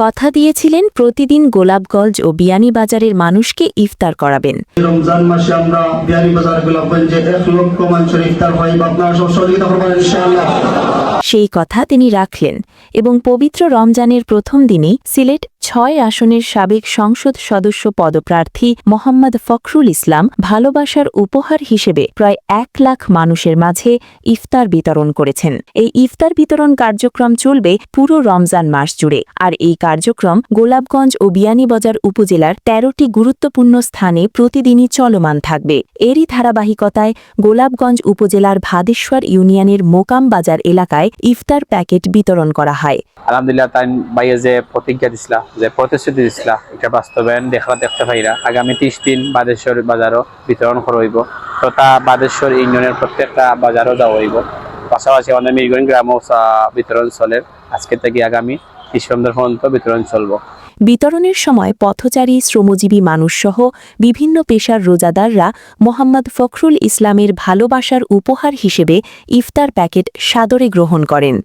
কথা দিয়েছিলেন প্রতিদিন গোলাপগঞ্জ ও বিয়ানীবাজারের মানুষকে ইফতার করাবেন। রমজান মাসে আমরা বিয়ানীবাজার গোলাপগঞ্জে 1 লক্ষ মানুষের ইফতার পাইব, আপনারা সব সহযোগিতা করবেন ইনশাআল্লাহ। সেই কথা তিনি রাখলেন এবং পবিত্র রমজানের প্রথম দিনেই সিলেট ৬ আসনের সাবেক সংসদ সদস্য পদপ্রার্থী মোহাম্মদ ফখরুল ইসলাম ভালোবাসার উপহার হিসেবে প্রায় ১ লাখ মানুষের মাঝে ইফতার বিতরণ করেছেন। এই ইফতার বিতরণ কার্যক্রম চলবে পুরো রমজান মাস জুড়ে, আর এই কার্যক্রম গোলাপগঞ্জ ও বিয়ানীবাজার উপজেলার ১৩টি গুরুত্বপূর্ণ স্থানে প্রতিদিনই চলমান থাকবে। এরই ধারাবাহিকতায় গোলাপগঞ্জ উপজেলার ভাদেশ্বর ইউনিয়নের মোকাম বাজার এলাকায় ইফতার প্যাকেট বিতরণ করা হয়। আলহামদুলিল্লাহ, তাই বাইরে যে প্রতিজ্ঞা দিছিলা, যে প্রতিশ্রুতি দিছিলা, এটা বাস্তবায়ন দেখতে পাইরা। আগামী ৩০ দিন বাদেশ্বর বাজারও বিতরণ করা হইব, তথা বাদেশ্বর ইউনিয়নের প্রত্যেকটা বাজারও যাওয়া হইব। পাশাপাশি অনেক মিরগঞ্জ গ্রামও বিতরণ চলে। আজকে থেকে আগামী ৩০ রমজান পর্যন্ত বিতরণ চলব। বিতরণের সময় পথচারী, শ্রমজীবী মানুষসহ বিভিন্ন পেশার রোজাদাররা মোহাম্মদ ফখরুল ইসলামের ভালোবাসার উপহার হিসেবে ইফতার প্যাকেট সাদরে গ্রহণ করেন।